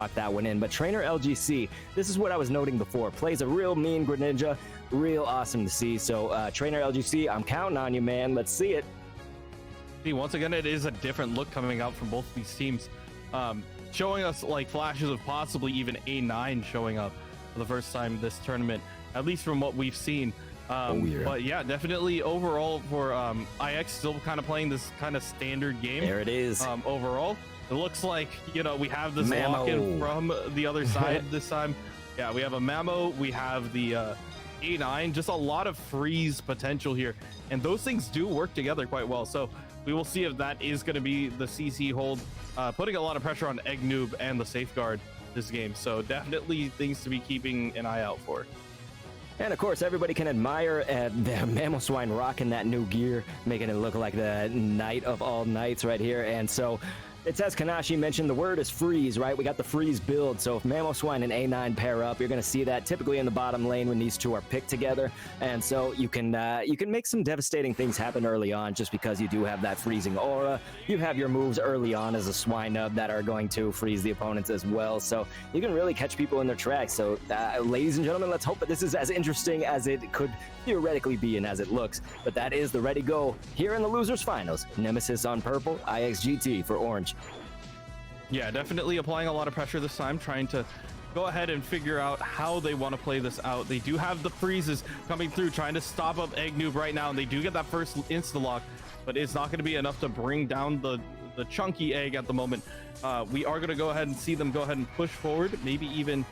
lock that one in. But Trainer LGC, this is what I was noting before, plays a real mean Greninja, real awesome to see. So Trainer LGC, I'm counting on you, man. Let's see it. See, once again, it is a different look coming out from both of these teams, showing us like flashes of possibly even A9 showing up for the first time this tournament, at least from what we've seen. But yeah, definitely overall for IX still kind of playing this kind of standard game. There it is. Overall, it looks like, you know, we have this lock-in from the other side this time. Yeah, we have a Mamo, we have the A9, just a lot of freeze potential here. And those things do work together quite well. So we will see if that is going to be the CC hold, putting a lot of pressure on Egg Noob and the Safeguard this game. So definitely things to be keeping an eye out for. And of course, everybody can admire the Mamoswine rocking that new gear, making it look like the knight of all knights right here. And so it's, as Kanashi mentioned, the word is freeze, right? We got the freeze build. So if Mamoswine and A9 pair up, you're going to see that typically in the bottom lane when these two are picked together. And so you can make some devastating things happen early on just because you do have that freezing aura. You have your moves early on as a Swinub that are going to freeze the opponents as well. So you can really catch people in their tracks. So ladies and gentlemen, let's hope that this is as interesting as it could theoretically be and as it looks. But that is the ready go here in the losers finals. Nemesis on purple, IXGT for orange. Yeah, definitely applying a lot of pressure this time, trying to go ahead and figure out how they want to play this out. They do have the freezes coming through, trying to stop up Egg Noob right now, and they do get that first insta-lock, but it's not going to be enough to bring down the chunky egg at the moment. We are going to go ahead and see them go ahead and push forward, maybe even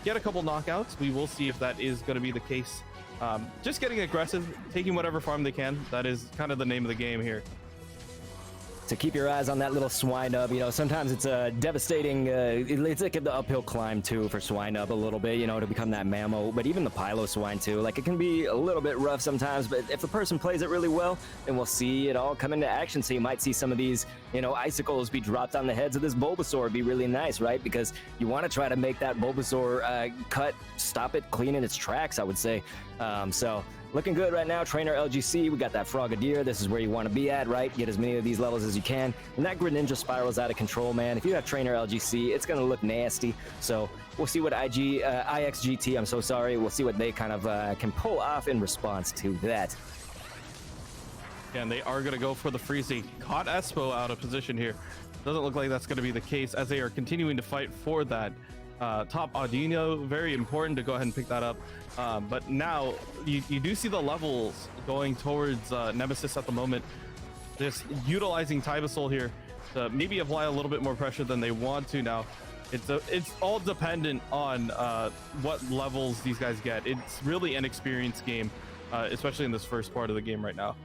get a couple knockouts. We will see if that is going to be the case. Just getting aggressive, taking whatever farm they can. That is kind of the name of the game here. So keep your eyes on that little Swinub. You know, sometimes it's a devastating, it's like the uphill climb too for Swinub a little bit, you know, to become that Mamo, but even the Piloswine too. Like, it can be a little bit rough sometimes, but if the person plays it really well, then we'll see it all come into action. So you might see some of these, you know, icicles be dropped on the heads of this Bulbasaur. It'd be really nice, right? Because you want to try to make that Bulbasaur cut, stop it clean in its tracks, I would say. So looking good right now. Trainer LGC, we got that Frogadier. This is where you want to be at, right? Get as many of these levels as you can. And that Greninja spirals out of control, man. If you have Trainer LGC, it's going to look nasty. So we'll see what IXGT, I'm so sorry. We'll see what they kind of can pull off in response to that. Yeah, and they are going to go for the freeze. They caught Espo out of position here. Doesn't look like that's going to be the case as they are continuing to fight for that top Audino. Very important to go ahead and pick that up. But now you do see the levels going towards Nemesis at the moment. Just utilizing Tybasol here to maybe apply a little bit more pressure than they want to now. It's all dependent on what levels these guys get. It's really an experience game, especially in this first part of the game right now.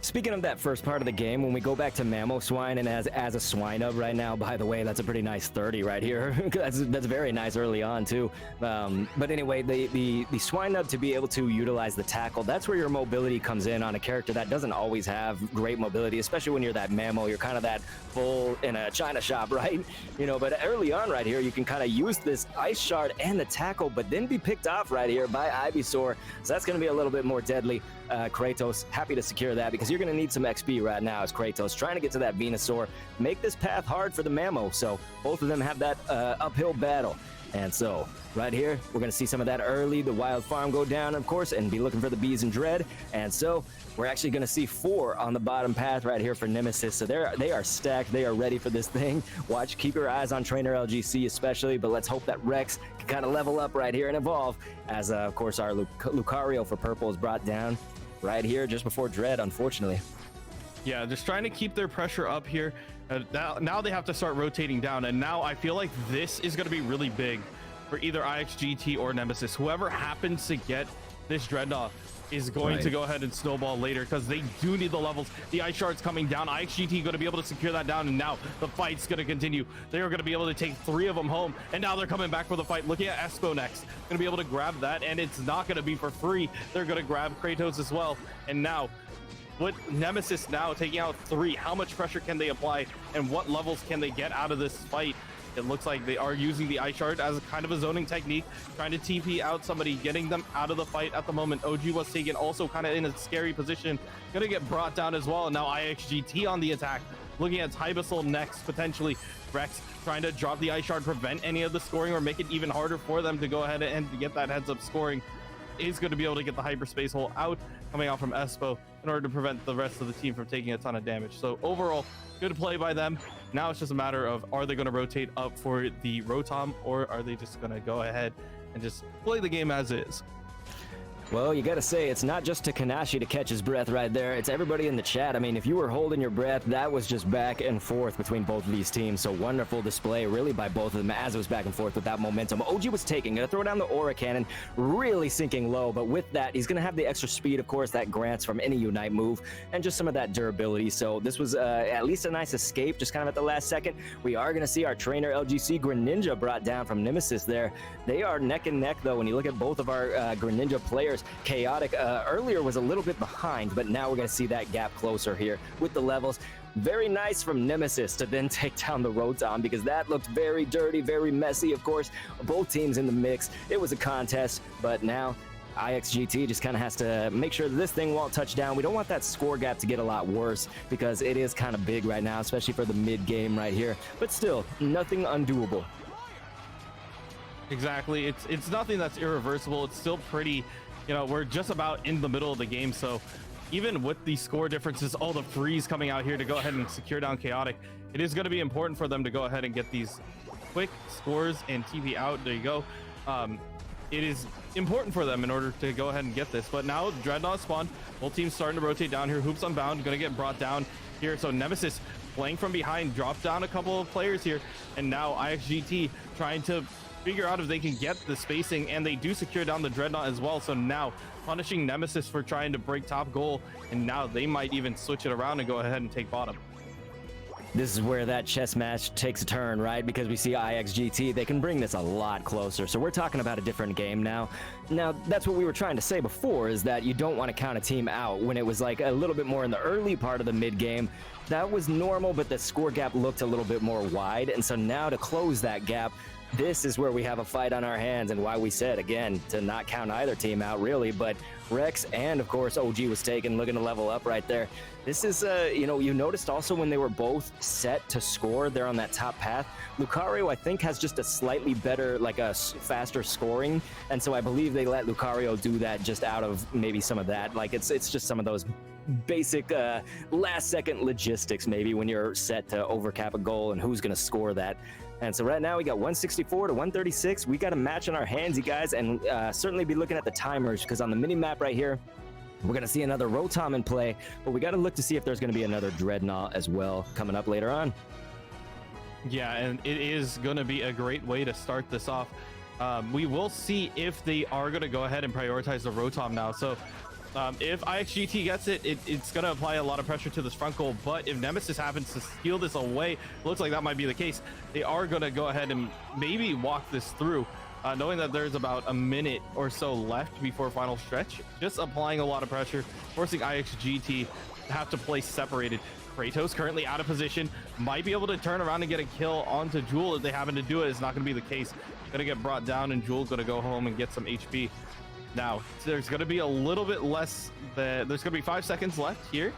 Speaking of that first part of the game, when we go back to Mamoswine and as a Swinub right now, by the way, that's a pretty nice 30 right here. that's very nice early on too. But anyway, the Swinub, to be able to utilize the tackle, that's where your mobility comes in on a character that doesn't always have great mobility, especially when you're that Mamo. You're kind of that bull in a china shop, right? You know, but early on right here, you can kind of use this Ice Shard and the tackle, but then be picked off right here by Ivysaur. So that's going to be a little bit more deadly. Kratos, happy to secure that because you're going to need some XP right now as Kratos trying to get to that Venusaur, make this path hard for the Mamo. So both of them have that uphill battle. And so right here, we're going to see some of that early, the wild farm go down, of course, and be looking for the bees and dread. And so we're actually going to see 4 on the bottom path right here for Nemesis. So they are stacked. They are ready for this thing. Watch, keep your eyes on Trainer LGC especially, but let's hope that Rex can kind of level up right here and evolve as, of course, our Lucario for purple is brought down right here just before Dread, unfortunately. Yeah, just trying to keep their pressure up here. Now they have to start rotating down, and now I feel like this is going to be really big for either IXGT or Nemesis. Whoever happens to get this Dreadnought is going to go ahead and snowball later because they do need the levels. The Ice Shard's coming down. IXGT going to be able to secure that down, and now the fight's going to continue. They are going to be able to take 3 of them home, and now they're coming back for the fight. Looking at Espo next. Going to be able to grab that, and it's not going to be for free. They're going to grab Kratos as well, and now with Nemesis now taking out 3, how much pressure can they apply, and what levels can they get out of this fight? It looks like they are using the Ice Shard as a kind of a zoning technique, trying to TP out somebody, getting them out of the fight at the moment. OG was taken also kind of in a scary position, gonna get brought down as well. And now IXGT on the attack, looking at Tybusel next, potentially Rex trying to drop the Ice Shard, prevent any of the scoring, or make it even harder for them to go ahead and get that heads up scoring. Is going to be able to get the hyperspace hole out coming out from Espo in order to prevent the rest of the team from taking a ton of damage. So overall, good play by them. Now it's just a matter of, are they going to rotate up for the Rotom, or are they just going to go ahead and just play the game as is? Well, you gotta say, it's not just to Kanashi to catch his breath right there. It's everybody in the chat. I mean, if you were holding your breath, that was just back and forth between both of these teams. So wonderful display, really, by both of them as it was back and forth with that momentum. OG was gonna throw down the Aura Cannon, really sinking low. But with that, he's gonna have the extra speed, of course, that grants from any Unite move, and just some of that durability. So this was at least a nice escape, just kind of at the last second. We are gonna see our trainer LGC Greninja brought down from Nemesis there. They are neck and neck, though, when you look at both of our Greninja players. Chaotic earlier was a little bit behind, but now we're going to see that gap closer here with the levels. Very nice from Nemesis to then take down the Rotom, because that looked very dirty, very messy. Of course, both teams in the mix. It was a contest, but now IXGT just kind of has to make sure that this thing won't touch down. We don't want that score gap to get a lot worse, because it is kind of big right now, especially for the mid game right here. But still, nothing undoable. Exactly. It's nothing that's irreversible. It's still pretty, you know, we're just about in the middle of the game. So even with the score differences, all the freeze coming out here to go ahead and secure down Chaotic, it is going to be important for them to go ahead and get these quick scores and TP out. There you go. It is important for them in order to go ahead and get this. But now Dreadnought spawn, both teams starting to rotate down here. Hoops Unbound going to get brought down here. So Nemesis playing from behind, dropped down a couple of players here, and now IXGT trying to figure out if they can get the spacing, and they do secure down the Dreadnought as well. So now punishing Nemesis for trying to break top goal, and now they might even switch it around and go ahead and take bottom. This is where that chess match takes a turn, right? Because we see IXGT, they can bring this a lot closer. So we're talking about a different game now. Now, that's what we were trying to say before, is that you don't want to count a team out. When it was like a little bit more in the early part of the mid game, that was normal, but the score gap looked a little bit more wide. And so now to close that gap, this is where we have a fight on our hands, and why we said, again, to not count either team out, really. But Rex and, of course, OG was taken, looking to level up right there. This is, you know, you noticed also when they were both set to score there on that top path, Lucario, I think, has just a slightly better, like a faster scoring. And so I believe they let Lucario do that just out of maybe some of that. Like, it's just some of those basic last-second logistics, maybe, when you're set to overcap a goal and who's going to score that. And so right now we got 164 to 136. We got a match on our hands, you guys, and certainly be looking at the timers, because on the mini map right here, we're going to see another Rotom in play, but we got to look to see if there's going to be another Dreadnought as well coming up later on. Yeah, and it is going to be a great way to start this off. We will see if they are going to go ahead and prioritize the Rotom now. So if IXGT gets it, it's going to apply a lot of pressure to this front goal. But if Nemesis happens to steal this away, looks like that might be the case, they are going to go ahead and maybe walk this through, knowing that there's about a minute or so left before final stretch. Just applying a lot of pressure, forcing IXGT to have to play separated. Kratos currently out of position, might be able to turn around and get a kill onto Jewel. If they happen to do it, it's not going to be the case. Going to get brought down, and Jewel's going to go home and get some HP. Now, there's going to be a little bit less, there's going to be 5 seconds left here.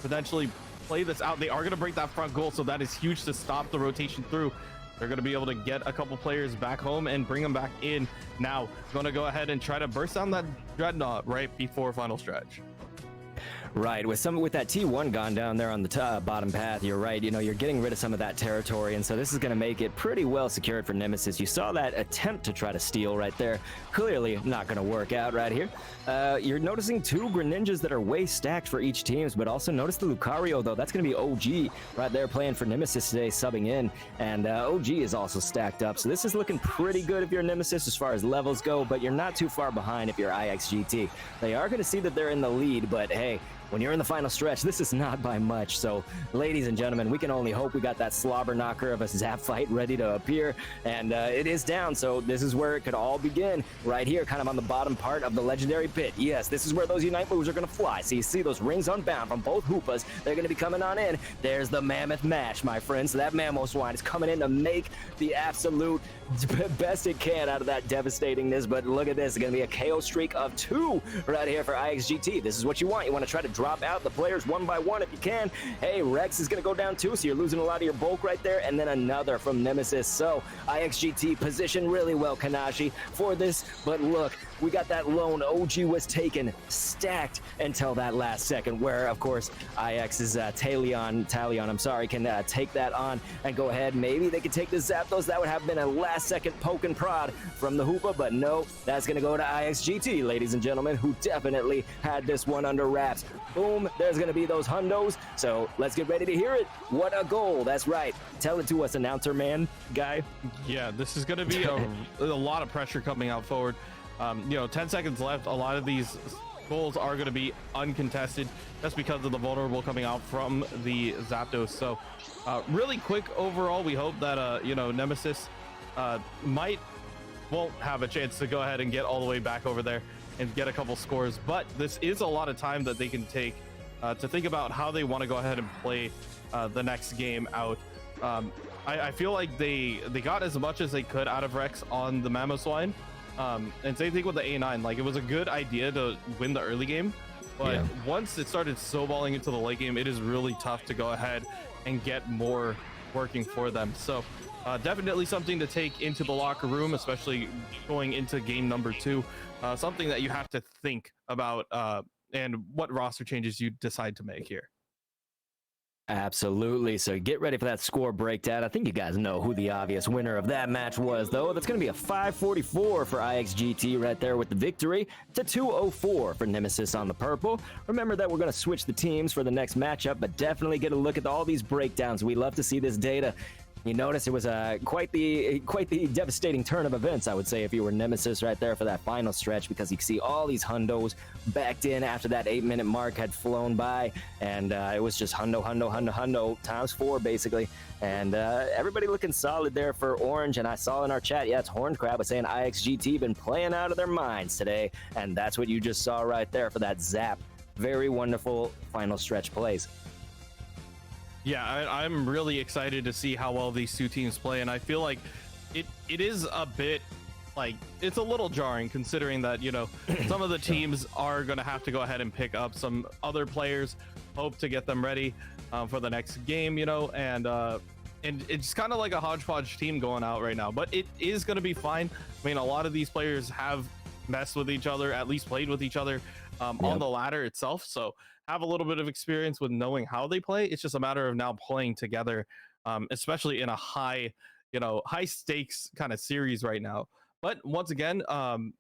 Potentially play this out. They are going to break that front goal, so that is huge to stop the rotation through. They're going to be able to get a couple players back home and bring them back in. Now, going to go ahead and try to burst down that Dreadnought right before final stretch. Right, with that T1 gone down there on the bottom path, you're right, you know, you're getting rid of some of that territory, and so this is going to make it pretty well secured for Nemesis. You saw that attempt to try to steal right there. Clearly not going to work out right here. You're noticing 2 Greninjas that are way stacked for each teams, but also notice the Lucario, though. That's going to be OG right there playing for Nemesis today, subbing in, and OG is also stacked up. So this is looking pretty good if you're Nemesis as far as levels go, but you're not too far behind if you're IXGT. They are going to see that they're in the lead, but hey, when you're in the final stretch, this is not by much. So, ladies and gentlemen, we can only hope we got that slobber knocker of a Zap fight ready to appear. And it is down, so this is where it could all begin. Right here, kind of on the bottom part of the legendary pit. Yes, this is where those Unite moves are going to fly. So you see those rings unbound from both Hoopas. They're going to be coming on in. There's the Mammoth Mash, my friends. So that Mamoswine is coming in to make the absolute best it can out of that devastatingness. But look at this. It's going to be a KO streak of 2 right here for IXGT. This is what you want. You want to try to drop out the players one by one if you can. Hey, Rex is going to go down too, so you're losing a lot of your bulk right there, and then another from Nemesis. So IXGT positioned really well, Kanashi, for this, but look, we got that lone. OG was taken, stacked until that last second, where, of course, IX's Talion, can take that on and go ahead. Maybe they could take the Zapdos. That would have been a last-second poke and prod from the Hoopa, but no, that's going to go to IXGT, ladies and gentlemen, who definitely had this one under wraps. Boom, there's going to be those hundos, so let's get ready to hear it. What a goal. That's right. Tell it to us, announcer man guy. Yeah, this is going to be a lot of pressure coming out forward. 10 seconds left. A lot of these goals are going to be uncontested just because of the vulnerable coming out from the Zapdos. So really quick overall, we hope that Nemesis won't have a chance to go ahead and get all the way back over there and get a couple scores, but this is a lot of time that they can take to think about how they want to go ahead and play the next game out. I feel like they got as much as they could out of Rex on the Mamoswine. And same thing with the A9. Like, it was a good idea to win the early game, but once it started snowballing into the late game, it is really tough to go ahead and get more working for them. So definitely something to take into the locker room, especially going into game number 2. Something that you have to think about and what roster changes you decide to make here. Absolutely. So get ready for that score breakdown. I think you guys know who the obvious winner of that match was, though. That's going to be a 544 for IXGT right there with the victory to 204 for Nemesis on the purple. Remember that we're going to switch the teams for the next matchup, but definitely get a look at all these breakdowns. We love to see this data. You notice it was quite the devastating turn of events, I would say, if you were Nemesis right there for that final stretch, because you can see all these hundos backed in after that 8-minute mark had flown by, and it was just hundo times 4 basically, and everybody looking solid there for Orange. And I saw in our chat, it's Horned Crab was saying IXGT been playing out of their minds today, and that's what you just saw right there for that zap. Very wonderful final stretch plays. Yeah, I'm really excited to see how well these two teams play, and I feel like it is a bit like, it's a little jarring considering that, some of the teams are going to have to go ahead and pick up some other players, hope to get them ready for the next game, and it's kind of like a hodgepodge team going out right now, but it is going to be fine. I mean, a lot of these players have messed with each other, at least played with each other on the ladder itself, so have a little bit of experience with knowing how they play. It's just a matter of now playing together, especially in a high stakes kind of series right now. But once again,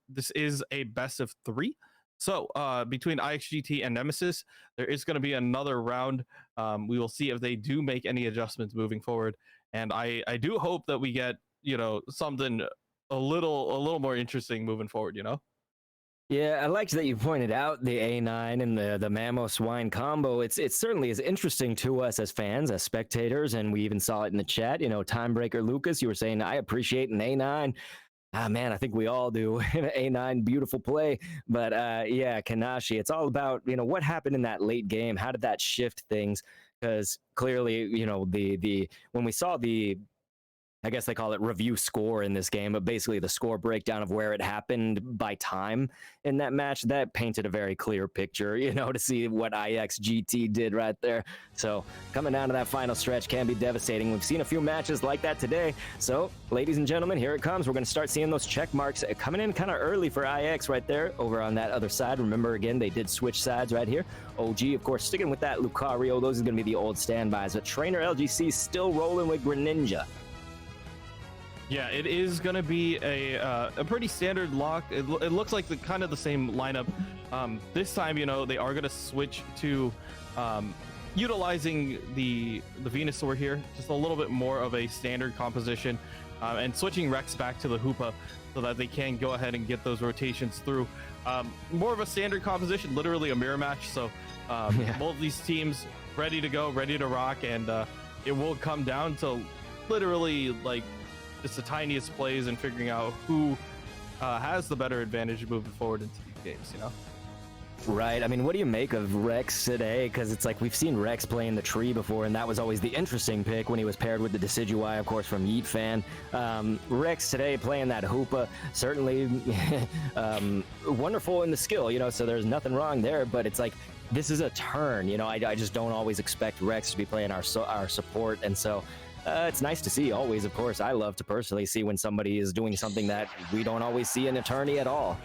this is a best of 3. So between IXGT and Nemesis, there is going to be another round. We will see if they do make any adjustments moving forward. And I do hope that we get, something a little more interesting moving forward, Yeah, I liked that you pointed out the A9 and the Mamoswine combo. It certainly is interesting to us as fans, as spectators, and we even saw it in the chat. Timebreaker Lucas, you were saying, I appreciate an A9. Ah, man, I think we all do. A9, beautiful play. But yeah, Kanashi, it's all about, what happened in that late game. How did that shift things? Because clearly, when we saw I guess they call it review score in this game, but basically the score breakdown of where it happened by time in that match, that painted a very clear picture, to see what IXGT did right there. So coming down to that final stretch can be devastating. We've seen a few matches like that today. So ladies and gentlemen, here it comes. We're going to start seeing those check marks coming in kind of early for IX right there over on that other side. Remember, again, they did switch sides right here. OG, of course, sticking with that Lucario. Those are going to be the old standbys, but Trainer LGC still rolling with Greninja. Yeah, it is going to be a pretty standard lock. It looks like the kind of the same lineup. This time, they are going to switch to utilizing the Venusaur here, just a little bit more of a standard composition, and switching Rex back to the Hoopa so that they can go ahead and get those rotations through. More of a standard composition, literally a mirror match. So both these teams ready to go, ready to rock, and it will come down to literally like just the tiniest plays and figuring out who has the better advantage moving forward into these games, Right. I mean, what do you make of Rex today? Because it's like we've seen Rex play in the tree before, and that was always the interesting pick when he was paired with the Decidueye, of course, from Yeet Fan. Rex today playing that Hoopa, certainly wonderful in the skill, so there's nothing wrong there. But it's like this is a turn. You know, I just don't always expect Rex to be playing our support, and so it's nice to see always. Of course, I love to personally see when somebody is doing something that we don't always see in Eternity at all.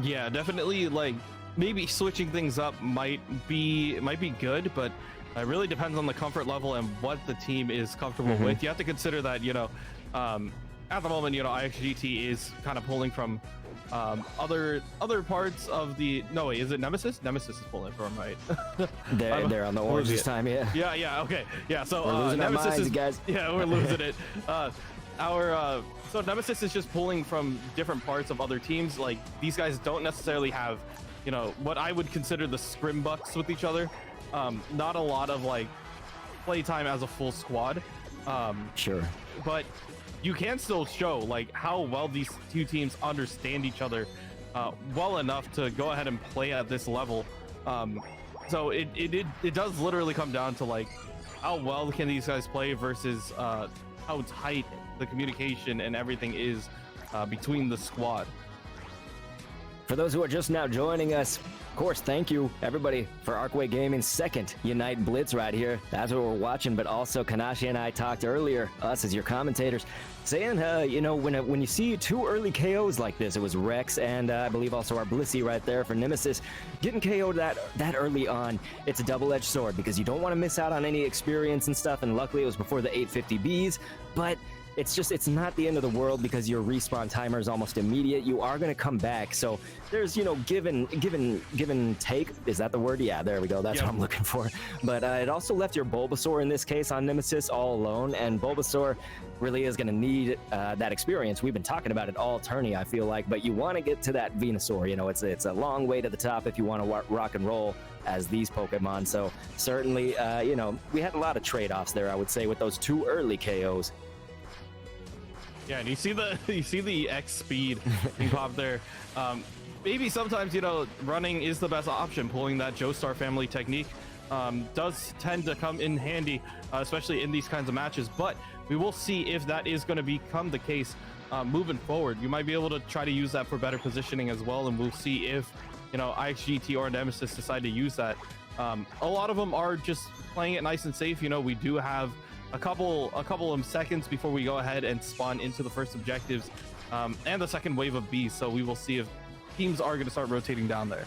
Yeah, definitely. Like maybe switching things up might be good, but it really depends on the comfort level and what the team is comfortable with. You have to consider that, you know, at the moment, you know, IXGT is kind of pulling from other parts of the. No, wait, is it Nemesis? Nemesis is pulling from, right? they're on the orange this time, yeah. Yeah, okay, yeah. So we're losing Nemesis our minds, is, guys. Yeah, we're losing it. So Nemesis is just pulling from different parts of other teams. Like these guys don't necessarily have, you know, what I would consider the scrim bucks with each other. Not a lot of like playtime as a full squad. Sure. But you can still show like how well these two teams understand each other well enough to go ahead and play at this level. So it does literally come down to like how well can these guys play versus how tight the communication and everything is between the squad. For those who are just now joining us, of course, thank you everybody for Arcway Gaming's second Unite Blitz right here. That's what we're watching, but also Kanashi and I talked earlier, us as your commentators, saying, you know, when you see two early KOs like this, it was Rex and I believe also our Blissey right there for Nemesis, getting KO'd that early on, it's a double-edged sword because you don't want to miss out on any experience and stuff, and luckily it was before the 850Bs, but it's not the end of the world because your respawn timer is almost immediate. You are going to come back. So there's, you know, give and take. Is that the word? Yeah, there we go. That's what I'm looking for. But it also left your Bulbasaur in this case on Nemesis all alone. And Bulbasaur really is going to need that experience. We've been talking about it all tourney, I feel like. But you want to get to that Venusaur. You know, it's a long way to the top if you want to rock and roll as these Pokemon. So certainly, you know, we had a lot of trade-offs there, I would say, with those two early KOs. Yeah, and you see the X speed being popped there. Maybe sometimes, you know, running is the best option. Pulling that Joestar family technique does tend to come in handy, especially in these kinds of matches. But we will see if that is going to become the case moving forward. You might be able to try to use that for better positioning as well, and we'll see if, you know, IXGT or Nemesis decide to use that. A lot of them are just playing it nice and safe. You know, we do have a couple of seconds before we go ahead and spawn into the first objectives and the second wave of bees, so we will see if teams are going to start rotating down there.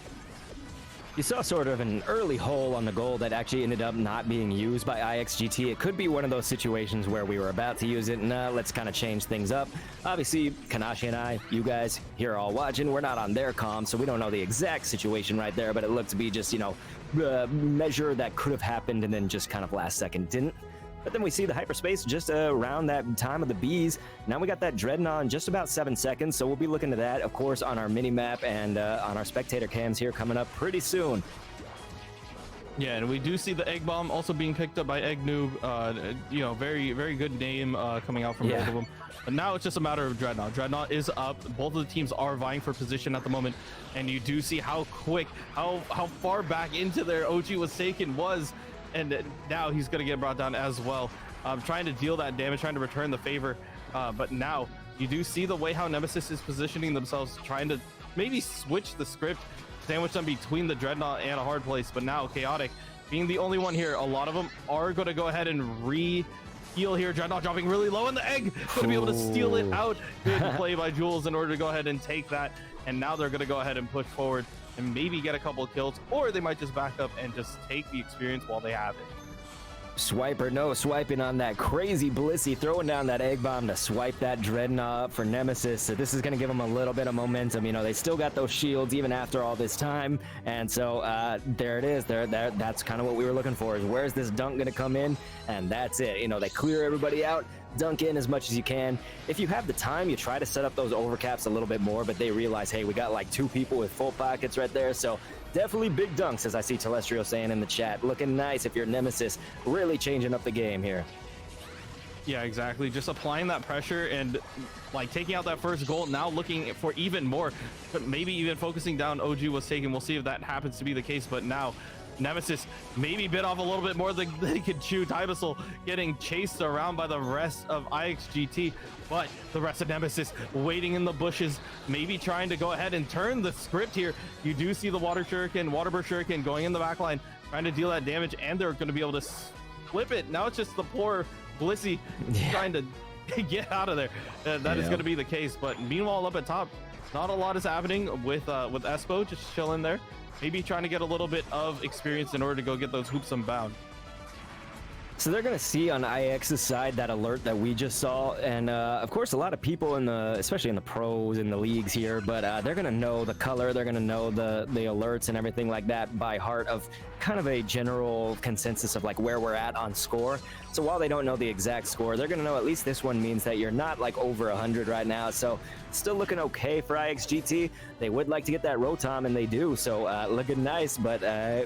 You saw sort of an early hole on the goal that actually ended up not being used by IXGT. It could be one of those situations where we were about to use it and let's kind of change things up. Obviously, Kanashi and I, you guys here all watching, we're not on their comm, so we don't know the exact situation right there, but it looked to be just, you know, measure that could have happened and then just kind of last second didn't. But then we see the hyperspace just around that time of the bees. Now we got that Dreadnought in just about 7 seconds, so we'll be looking to that, of course, on our mini-map and on our spectator cams here coming up pretty soon. Yeah, and we do see the Egg Bomb also being picked up by Egg Noob. You know, very, very good name coming out from both of them. But now it's just a matter of Dreadnought. Dreadnought is up. Both of the teams are vying for position at the moment. And you do see how quick, how far back into their OG was taken was. And now he's going to get brought down as well. Trying to deal that damage, trying to return the favor. But now you do see the way how Nemesis is positioning themselves, trying to maybe switch the script, sandwich them between the Dreadnought and a hard place. But now Chaotic being the only one here, a lot of them are going to go ahead and heal here. Dreadnought dropping really low, and the Egg going to be able to steal it out. Good play by Jules in order to go ahead and take that. And now they're going to go ahead and push forward and maybe get a couple of kills, or they might just back up and just take the experience while they have it. Swiper, no swiping on that crazy Blissey, throwing down that Egg Bomb to swipe that Dreadnought up for Nemesis. So this is going to give them a little bit of momentum. You know, they still got those shields even after all this time. And so there it is. That's kind of what we were looking for, is where's this dunk going to come in? And that's it. You know, they clear everybody out, dunk in as much as you can. If you have the time, you try to set up those overcaps a little bit more, but they realize, hey, we got like 2 people with full pockets right there. So definitely big dunks, as I see Telestrio saying in the chat. Looking nice if you're Nemesis, really changing up the game here. Yeah, exactly. Just applying that pressure and like taking out that first goal. Now looking for even more, but maybe even focusing down OG was taken. We'll see if that happens to be the case. But now Nemesis maybe bit off a little bit more than they could chew. Tybusel getting chased around by the rest of IXGT, but the rest of Nemesis waiting in the bushes, maybe trying to go ahead and turn the script here. You do see the water burst shuriken going in the back line, trying to deal that damage, and they're going to be able to flip it. Now it's just the poor Blissey trying to get out of there. That is going to be the case. But meanwhile, up at top, not a lot is happening with Espo just chilling there. Maybe trying to get a little bit of experience in order to go get those hoops unbound. So they're going to see on IX's side that alert that we just saw, and of course a lot of people in the, especially in the pros in the leagues here, but they're going to know the color, they're going to know the alerts and everything like that by heart of kind of a general consensus of like where we're at on score. So while they don't know the exact score, they're going to know at least this one means that you're not like over 100 right now. So still looking okay for IXGT. They would like to get that Rotom, and they do. So looking nice, but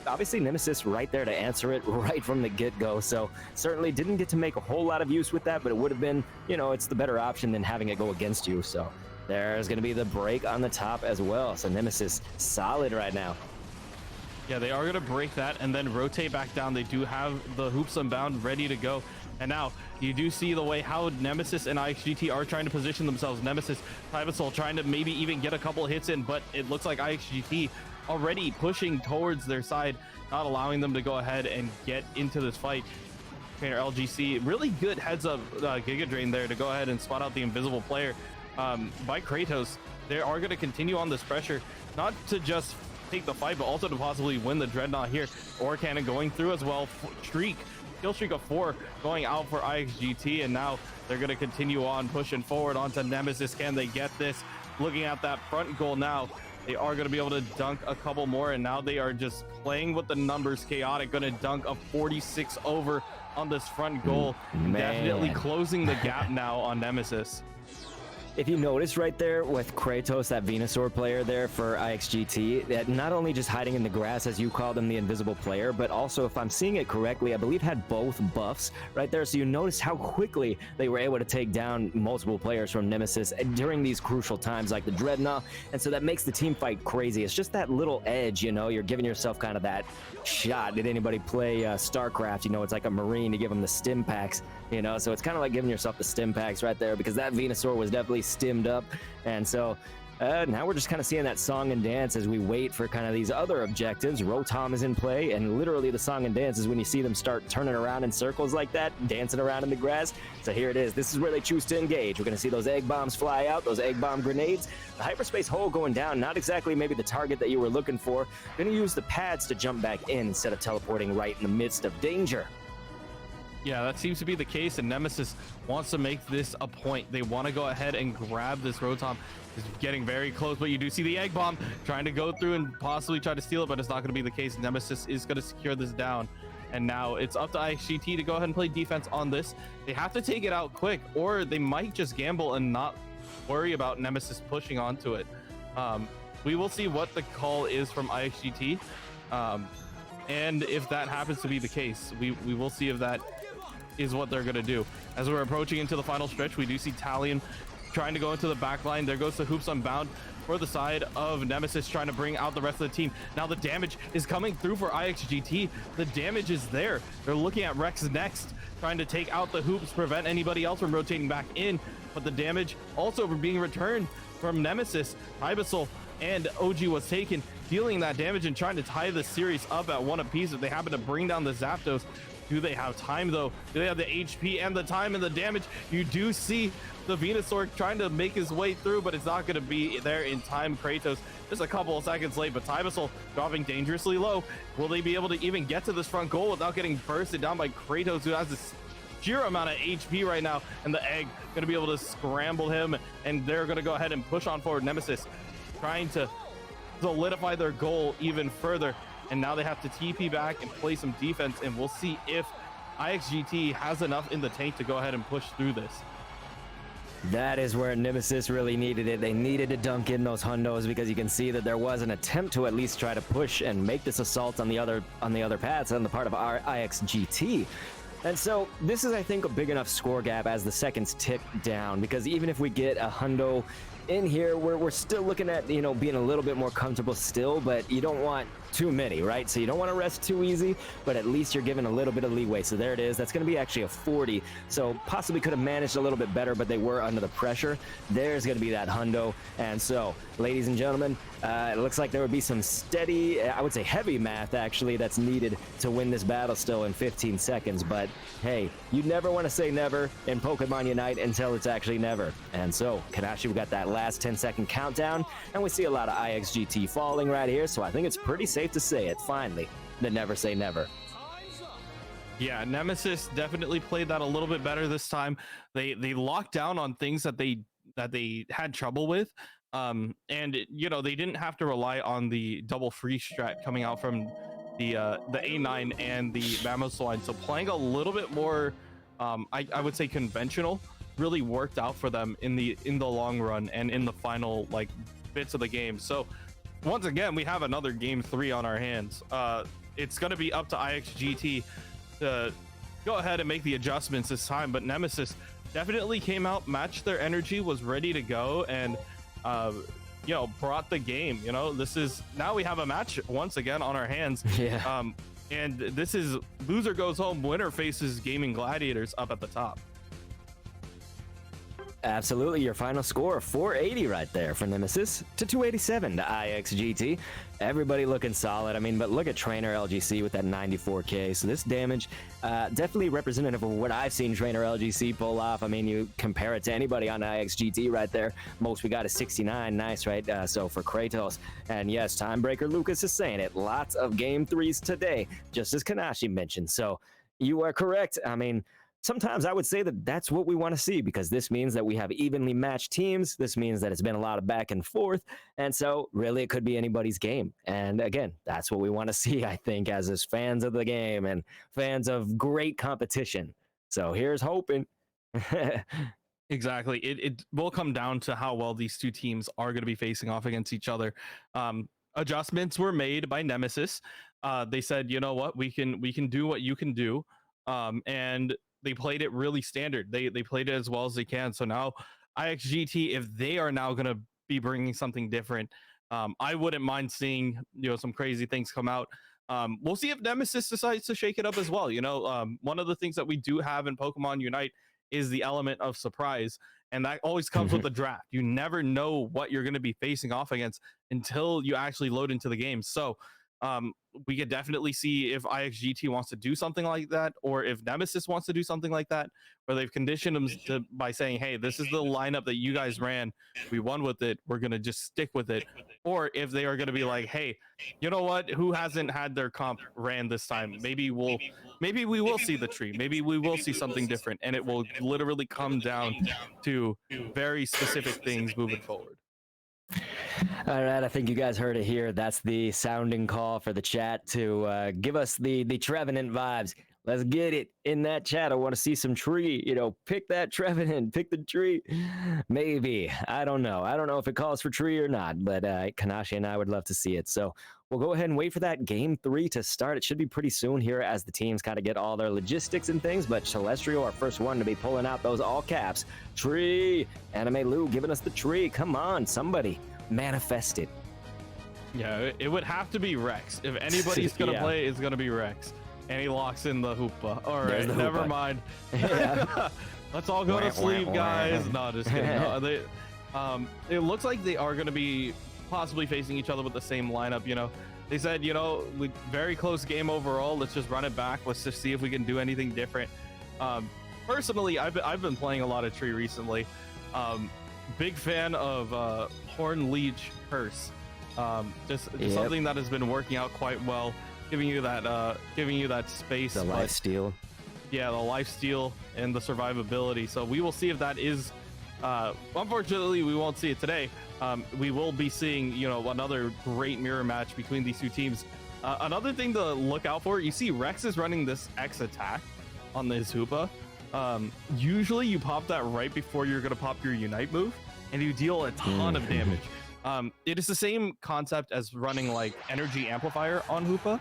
obviously Nemesis right there to answer it right from the get-go. So certainly didn't get to make a whole lot of use with that, but it would have been, you know, it's the better option than having it go against you. So there's going to be the break on the top as well. So Nemesis solid right now. Yeah, they are going to break that and then rotate back down. They do have the hoops unbound ready to go. And now you do see the way how Nemesis and IXGT are trying to position themselves. Nemesis, Tybusel trying to maybe even get a couple hits in, but it looks like IXGT already pushing towards their side, not allowing them to go ahead and get into this fight. Trainer LGC, really good heads up Giga Drain there to go ahead and spot out the invisible player by Kratos. They are going to continue on this pressure, not to just take the fight, but also to possibly win the Dreadnought here. Ore Cannon going through as well. Kill streak of 4 going out for IXGT, and now they're going to continue on pushing forward onto Nemesis. Can they get this? Looking at that front goal now, they are going to be able to dunk a couple more, and now they are just playing with the numbers. Chaotic going to dunk a 46 over on this front goal. Definitely closing the gap now on Nemesis. If you notice right there with Kratos, that Venusaur player there for IXGT, that not only just hiding in the grass, as you called him, the invisible player, but also, if I'm seeing it correctly, I believe had both buffs right there. So you notice how quickly they were able to take down multiple players from Nemesis during these crucial times like the Dreadnought. And so that makes the team fight crazy. It's just that little edge, you know, you're giving yourself kind of that shot. Did anybody play StarCraft? You know, it's like a Marine, you give them the stim packs, you know, so it's kind of like giving yourself the stim packs right there, because that Venusaur was definitely stimmed up. And so now we're just kind of seeing that song and dance as we wait for kind of these other objectives. Rotom is in play, and literally the song and dance is when you see them start turning around in circles like that, dancing around in the grass. So here it is. This is where they choose to engage. We're going to see those egg bombs fly out, those egg bomb grenades. The hyperspace hole going down, not exactly maybe the target that you were looking for. Going to use the pads to jump back in instead of teleporting right in the midst of danger. Yeah, that seems to be the case, and Nemesis wants to make this a point. They want to go ahead and grab this Rotom. It's getting very close, but you do see the egg bomb trying to go through and possibly try to steal it, but it's not going to be the case. Nemesis is going to secure this down, and now it's up to IXGT to go ahead and play defense on this. They have to take it out quick, or they might just gamble and not worry about Nemesis pushing onto it. We will see what the call is from IXGT, and if that happens to be the case, we will see if that is what they're going to do. As we're approaching into the final stretch, we do see Talion trying to go into the back line. There goes the hoops unbound for the side of Nemesis, trying to bring out the rest of the team. Now the damage is coming through for IXGT. The damage is there. They're looking at Rex next, trying to take out the hoops, prevent anybody else from rotating back in, but the damage also being returned from Nemesis. Tybusel and OG was taken, dealing that damage and trying to tie the series up at 1 apiece if they happen to bring down the Zapdos. Do they have time though? Do they have the HP and the time and the damage? You do see the Venusaur trying to make his way through, but it's not going to be there in time. Kratos just a couple of seconds late, but Tybusel dropping dangerously low. Will they be able to even get to this front goal without getting bursted down by Kratos, who has this sheer amount of HP right now? And the egg going to be able to scramble him, and they're going to go ahead and push on forward. Nemesis trying to solidify their goal even further. And now they have to TP back and play some defense, and we'll see if IXGT has enough in the tank to go ahead and push through this. That is where Nemesis really needed it. They needed to dunk in those hundos, because you can see that there was an attempt to at least try to push and make this assault on the other paths on the part of our IXGT. And so this is, I think, a big enough score gap as the seconds tick down, because even if we get a hundo in here, we're still looking at, you know, being a little bit more comfortable still, but you don't want too many, right? So you don't want to rest too easy, but at least you're given a little bit of leeway. So there it is. That's going to be actually a 40. So possibly could have managed a little bit better, but they were under the pressure. There's going to be that hundo. And so, ladies and gentlemen, it looks like there would be some steady, I would say heavy math actually, that's needed to win this battle still in 15 seconds. But hey, you never want to say never in Pokemon Unite until it's actually never. And so, Kanashi, we got that last 10-second countdown, and we see a lot of IXGT falling right here. So I think it's pretty safe to say it, finally, the never say never. Yeah, Nemesis definitely played that a little bit better this time. They locked down on things that they had trouble with. And you know, they didn't have to rely on the double free strat coming out from the A9 and the Mammoth line. So playing a little bit more, I would say conventional, really worked out for them in the long run and in the final like bits of the game. So once again, we have another game 3 on our hands. It's going to be up to IXGT to go ahead and make the adjustments this time, but Nemesis definitely came out, matched their energy, was ready to go, and you know, brought the game. You know, this is, now we have a match once again on our hands. Yeah. And this is loser goes home, winner faces Gaming Gladiators up at the top. Absolutely, your final score, 480 right there for Nemesis to 287 to IXGT. Everybody looking solid. I mean, but look at Trainer LGC with that 94k. So this damage, definitely representative of what I've seen Trainer LGC pull off. I mean, you compare it to anybody on IXGT right there. Most we got is 69. Nice, right? So for Kratos. And yes, Timebreaker Lucas is saying it. Lots of game 3s today, just as Kanashi mentioned. So you are correct. I mean, sometimes I would say that that's what we want to see, because this means that we have evenly matched teams. This means that it's been a lot of back and forth. And so really it could be anybody's game. And again, that's what we want to see, I think, as fans of the game and fans of great competition. So here's hoping. Exactly. It will come down to how well these two teams are going to be facing off against each other. Adjustments were made by Nemesis. They said, you know what, we can do what you can do. And they played it really standard. They played it as well as they can. So now IXGT, if they are now going to be bringing something different, I wouldn't mind seeing, you know, some crazy things come out. We'll see if Nemesis decides to shake it up as well. You know, one of the things that we do have in Pokemon Unite is the element of surprise, and that always comes with the draft. You never know what you're going to be facing off against until you actually load into the game. So we could definitely see if IXGT wants to do something like that, or if Nemesis wants to do something like that, where they've conditioned them by saying, hey, this is the lineup that you guys ran, we won with it, we're going to just stick with it. Or if they are going to be like, hey, you know what, who hasn't had their comp ran this time, maybe we will see the tree, maybe we will see something different, and it will literally come down to very specific things moving forward. All right, I think you guys heard it here. That's the sounding call for the chat to give us the Trevenant vibes. Let's get it in that chat. I want to see some tree. You know, pick that Trevenant, pick the tree. Maybe. I don't know. I don't know if it calls for tree or not, but Kanashi and I would love to see it. So we'll go ahead and wait for that game 3 to start. It should be pretty soon here as the teams kind of get all their logistics and things, but Celestial, our first one to be pulling out those all caps. Tree! Anime Lou giving us the tree. Come on, somebody. Manifest it. Yeah, it would have to be Rex. If anybody's going to play, it's going to be Rex. And he locks in the Hoopa. All right, never mind. Yeah. Let's all go to sleep, guys. No, just kidding. No, it looks like they are going to be possibly facing each other with the same lineup. You know, they said, you know, very close game overall. Let's just run it back. Let's just see if we can do anything different. Personally, I've been playing a lot of Tree recently. Big fan of Horn Leech Curse. Just something that has been working out quite well, giving you that space. The life steal. Yeah, the life steal and the survivability. So we will see if that is. Unfortunately, we won't see it today. We will be seeing, you know, another great mirror match between these two teams. Another thing to look out for, you see Rex is running this X attack on his Hoopa. Usually you pop that right before you're gonna pop your Unite move, and you deal a ton of damage. It is the same concept as running like Energy Amplifier on Hoopa,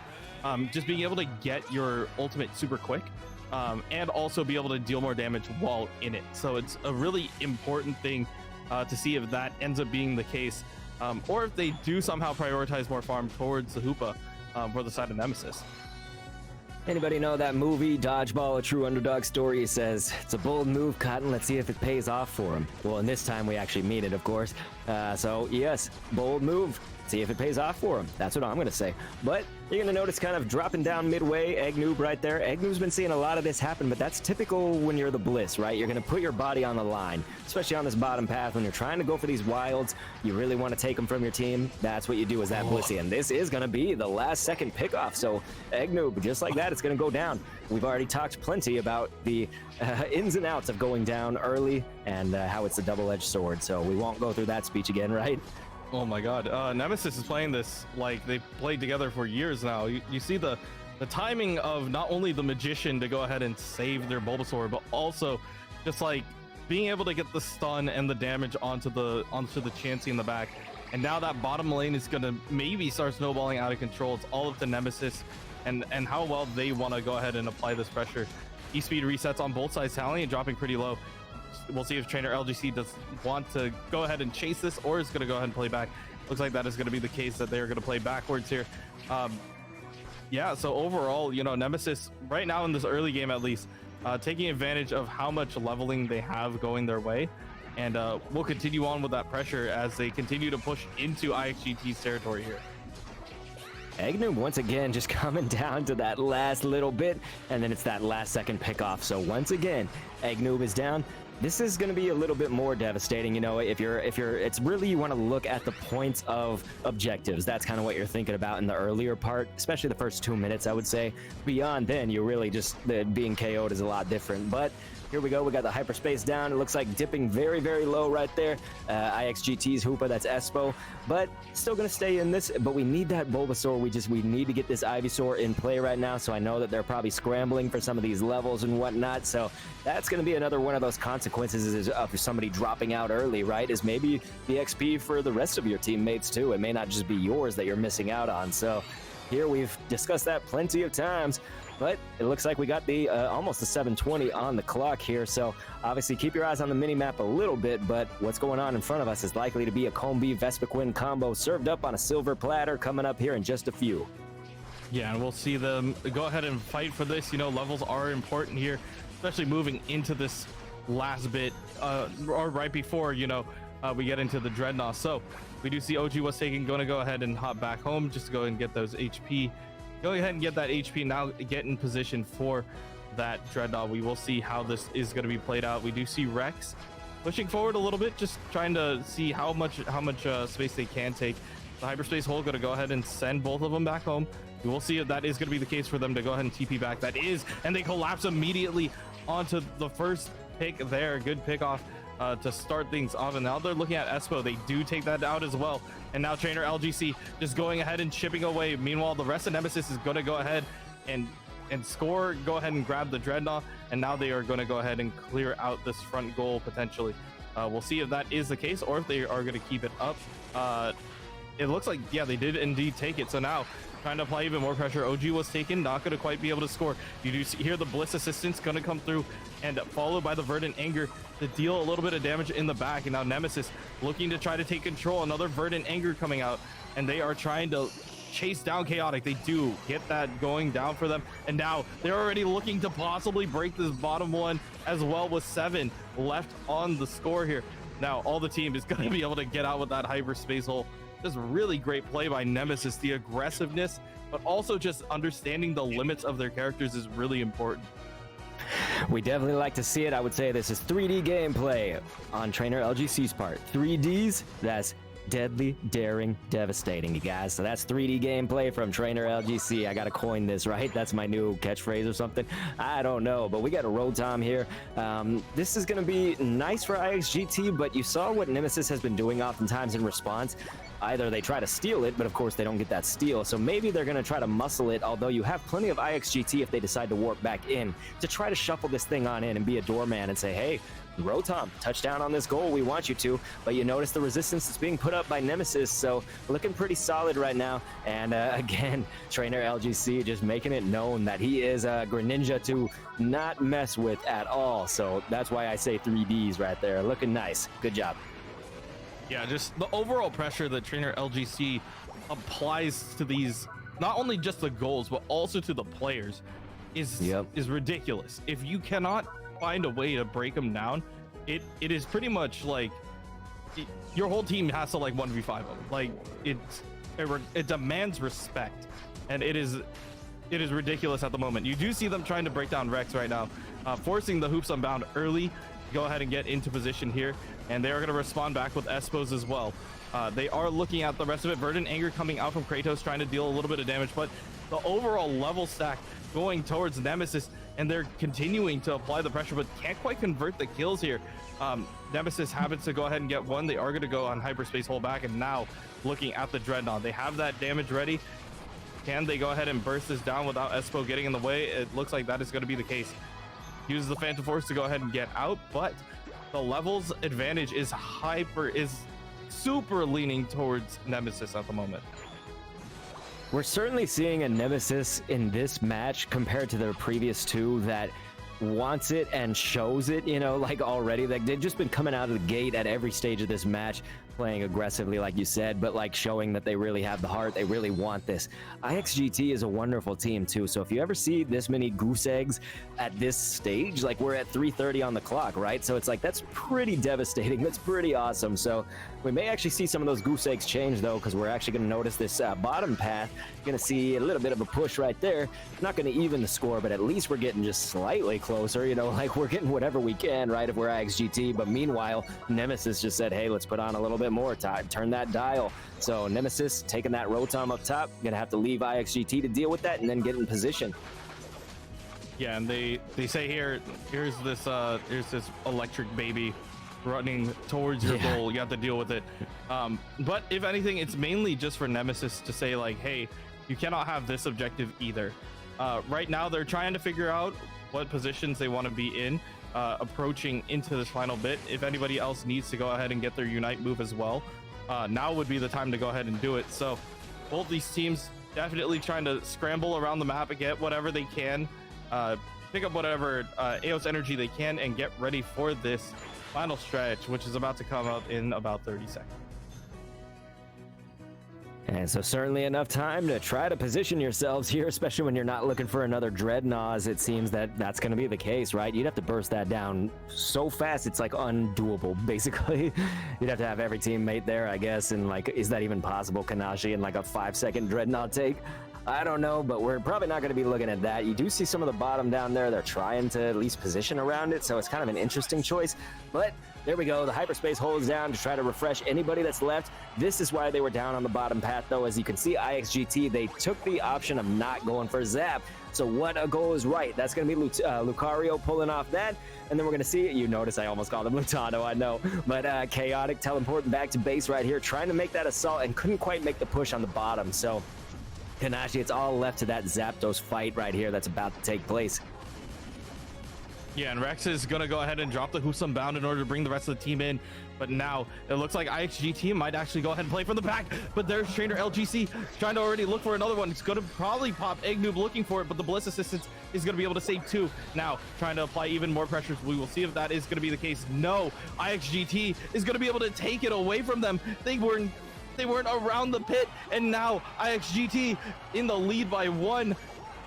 just being able to get your ultimate super quick, and also be able to deal more damage while in it. So it's a really important thing to see if that ends up being the case, or if they do somehow prioritize more farm towards the Hoopa. for the side of Nemesis. Anybody know that movie, Dodgeball, A True Underdog Story? It says, it's a bold move, Cotton. Let's see if it pays off for him. Well, in this time, we actually mean it, of course. So, yes, bold move. See if it pays off for him. That's what I'm going to say. But you're going to notice kind of dropping down midway, Egg Noob right there. Egg Noob's been seeing a lot of this happen, but that's typical when you're the Bliss, right? You're going to put your body on the line, especially on this bottom path when you're trying to go for these wilds. You really want to take them from your team. That's what you do as that Blissy. And this is going to be the last second pickoff. So Egg Noob, just like that, it's going to go down. We've already talked plenty about the ins and outs of going down early and how it's a double-edged sword. So we won't go through that speech again, right? Oh my god, Nemesis is playing this like they've played together for years now. You see the timing of not only the Magician to go ahead and save their Bulbasaur, but also just like being able to get the stun and the damage onto the Chansey in the back. And now that bottom lane is gonna maybe start snowballing out of control. It's all up to Nemesis and how well they want to go ahead and apply this pressure. E-speed resets on both sides, Talon dropping pretty low. We'll see if trainer LGC does want to go ahead and chase this or is going to go ahead and play back. Looks like that is going to be the case, that they're going to play backwards here. Yeah, so overall, you know, Nemesis right now in this early game, at least, taking advantage of how much leveling they have going their way. And we'll continue on with that pressure as they continue to push into IXGT's territory here. Egg Noob once again just coming down to that last little bit, and then it's that last second pickoff. So once again, Egg Noob is down. This is going to be a little bit more devastating, you know, if you're, it's really, you want to look at the points of objectives. That's kind of what you're thinking about in the earlier part, especially the first 2 minutes, I would say. Beyond then, you're really just, being KO'd is a lot different. But here we go, we got the hyperspace down. It looks like dipping very, very low right there. IXGT's Hoopa, that's Espo. But still going to stay in this, but we need that Bulbasaur. We need to get this Ivysaur in play right now, so I know that they're probably scrambling for some of these levels and whatnot. So that's going to be another one of those consequences of somebody dropping out early, right? Is maybe the XP for the rest of your teammates too. It may not just be yours that you're missing out on. So here we've discussed that plenty of times. But it looks like we got the almost the 7:20 on the clock here. So obviously keep your eyes on the mini-map a little bit, but what's going on in front of us is likely to be a Combi Vespiquen combo served up on a silver platter coming up here in just a few. Yeah, and we'll see them go ahead and fight for this. You know, levels are important here, especially moving into this last bit or right before, you know, we get into the Dreadnought. So we do see OG was taking, going to go ahead and hop back home just to go and get those HP. Go ahead and get that HP, now get in position for that Dreadnought. We will see how this is going to be played out. We do see Rex pushing forward a little bit, just trying to see how much space they can take. The hyperspace hole going to go ahead and send both of them back home. We will see if that is going to be the case for them to go ahead and TP back. That is, and they collapse immediately onto the first pick there. Good pick off to start things off, and now they're looking at Espo. They do take that out as well, and now trainer LGC just going ahead and chipping away. Meanwhile, the rest of Nemesis is going to go ahead and score, go ahead and grab the Dreadnought, and now they are going to go ahead and clear out this front goal potentially. We'll see if that is the case or if they are going to keep it up. It looks like, yeah, they did indeed take it. So now trying to apply even more pressure. OG was taken, not going to quite be able to score. You do hear the Bliss assistance going to come through, and followed by the Verdant Anger to deal a little bit of damage in the back. And now Nemesis looking to try to take control. Another Verdant Anger coming out, and they are trying to chase down Chaotic. They do get that going down for them, and now they're already looking to possibly break this bottom one as well, with 7 left on the score here. Now all the team is going to be able to get out with that hyperspace hole. Just really great play by Nemesis. The aggressiveness, but also just understanding the limits of their characters is really important. We definitely like to see it. I would say this is 3D gameplay on trainer LGC's part. 3Ds, that's deadly, daring, devastating, you guys. So that's 3D gameplay from trainer LGC. I gotta coin this, right? That's my new catchphrase or something. I don't know, but we got a Rotom here. This is gonna be nice for IXGT, but you saw what Nemesis has been doing oftentimes in response. Either they try to steal it, but of course they don't get that steal, so maybe they're going to try to muscle it, although you have plenty of IXGT if they decide to warp back in to try to shuffle this thing on in and be a doorman and say, hey, Rotom, touchdown on this goal, we want you to. But you notice the resistance that's being put up by Nemesis, so looking pretty solid right now. And again, trainer LGC just making it known that he is a Greninja to not mess with at all. So that's why I say 3Ds right there. Looking nice. Good job. Yeah, just the overall pressure that trainer LGC applies to these not only just the goals, but also to the players is ridiculous. If you cannot find a way to break them down, it is pretty much like your whole team has to like 1v5 them. Like it demands respect, and it is ridiculous at the moment. You do see them trying to break down Rex right now, forcing the hoops unbound early. Go ahead and get into position here, and they are going to respond back with Espos as well. They are looking at the rest of it. Verdant Anger coming out from Kratos, trying to deal a little bit of damage, but the overall level stack going towards Nemesis, and they're continuing to apply the pressure, but can't quite convert the kills here. Nemesis happens to go ahead and get one. They are going to go on hyperspace hold back, and now looking at the Dreadnought, they have that damage ready. Can they go ahead and burst this down without Espo getting in the way? It looks like that is going to be the case. Uses the Phantom Force to go ahead and get out, but the levels advantage is super leaning towards Nemesis at the moment. We're certainly seeing a Nemesis in this match compared to their previous two that wants it and shows it, you know, like already. Like they've just been coming out of the gate at every stage of this match, playing aggressively like you said, but like showing that they really have the heart, they really want this. IXGT is a wonderful team too, so if you ever see this many goose eggs at this stage, like we're at 3:30 on the clock, right? So it's like that's pretty devastating, that's pretty awesome. So we may actually see some of those goose eggs change though, because we're actually going to notice this bottom path. Going to see a little bit of a push right there. Not going to even the score, but at least we're getting just slightly closer, you know, like we're getting whatever we can, right, if we're IXGT. But meanwhile, Nemesis just said, hey, let's put on a little bit more time, turn that dial. So Nemesis taking that Rotom up top, gonna have to leave IXGT to deal with that and then get in position. Yeah, and they say here's this electric baby running towards your goal. You have to deal with it. But if anything, it's mainly just for Nemesis to say like, hey, you cannot have this objective either. Right now they're trying to figure out what positions they want to be in, approaching into this final bit. If anybody else needs to go ahead and get their Unite move as well, now would be the time to go ahead and do it. So both these teams definitely trying to scramble around the map and get whatever they can, pick up whatever Eos energy they can, and get ready for this final stretch, which is about to come up in about 30 seconds. And so certainly enough time to try to position yourselves here, especially when you're not looking for another Dreadnought. It seems that that's going to be the case, right? You'd have to burst that down so fast, it's like undoable, basically. You'd have to have every teammate there, I guess, and like, is that even possible, Kanashi, in like a 5-second Dreadnought take? I don't know, but we're probably not going to be looking at that. You do see some of the bottom down there. They're trying to at least position around it, so it's kind of an interesting choice. But there we go. The hyperspace holds down to try to refresh anybody that's left. This is why they were down on the bottom path, though. As you can see, IXGT, they took the option of not going for Zap. So what a goal is right. That's going to be Lucario pulling off that. And then we're going to see, you notice I almost called him Lutano, I know. But Chaotic teleporting back to base right here, trying to make that assault and couldn't quite make the push on the bottom. So Kanashi, it's all left to that Zapdos fight right here that's about to take place. Yeah, and Rex is going to go ahead and drop the Hoops Unbound in order to bring the rest of the team in. But now it looks like IXGT might actually go ahead and play from the back. But there's Trainer LGC trying to already look for another one. It's going to probably pop Egg Noob looking for it, but the Bliss Assistance is going to be able to save two. Now trying to apply even more pressure. We will see if that is going to be the case. No, IXGT is going to be able to take it away from them. They weren't around the pit, and now IXGT in the lead by one,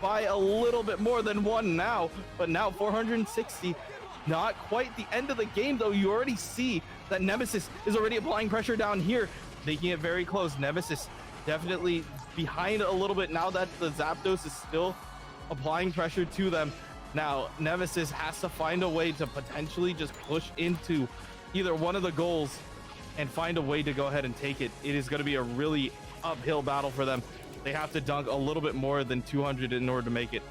by a little bit more than one now, but now 460. Not quite the end of the game, though. You already see that Nemesis is already applying pressure down here, making it very close. Nemesis definitely behind a little bit now that the Zapdos is still applying pressure to them. Now Nemesis has to find a way to potentially just push into either one of the goals and find a way to go ahead and take it. It is going to be a really uphill battle for them. They have to dunk a little bit more than 200 in order to make it.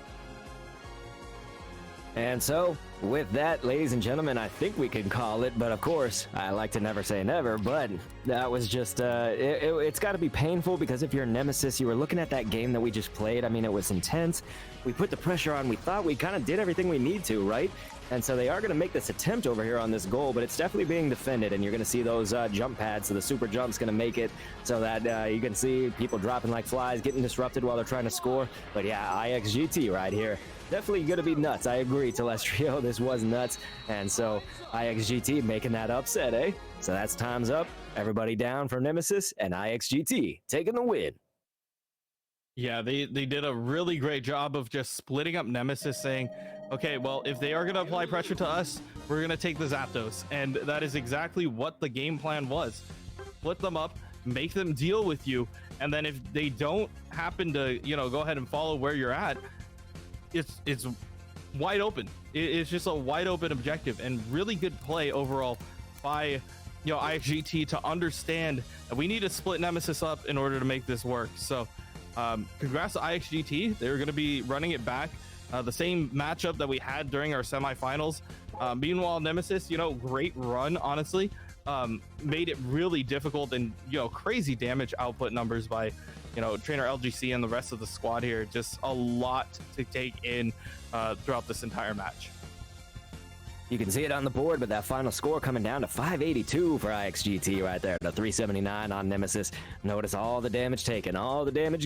And so, with that, ladies and gentlemen, I think we can call it. But of course, I like to never say never, but that was just, it's got to be painful, because if you're Nemesis, you were looking at that game that we just played. I mean, it was intense. We put the pressure on. We thought we kind of did everything we need to, right? And so they are going to make this attempt over here on this goal, but it's definitely being defended, and you're going to see those jump pads. So the super jump's going to make it so that you can see people dropping like flies, getting disrupted while they're trying to score. But yeah, IXGT right here. Definitely going to be nuts. I agree, Telestrio. This was nuts. And so IXGT making that upset, eh? So that's time's up. Everybody down from Nemesis, and IXGT taking the win. Yeah, they did a really great job of just splitting up Nemesis, saying, okay, well, if they are going to apply pressure to us, we're going to take the Zapdos. And that is exactly what the game plan was. Split them up, make them deal with you, and then if they don't happen to, you know, go ahead and follow where you're at, it's wide open. It's just a wide open objective, and really good play overall by, you know, IXGT to understand that we need to split Nemesis up in order to make this work. So congrats to IXGT. They're going to be running it back, the same matchup that we had during our semifinals. Meanwhile, Nemesis, you know, great run, honestly. Made it really difficult, and, you know, crazy damage output numbers by, you know, trainer LGC and the rest of the squad here. Just a lot to take in throughout this entire match. You can see it on the board, but that final score coming down to 582 for IXGT right there, to 379 on Nemesis. Notice all the damage taken, all the damage good.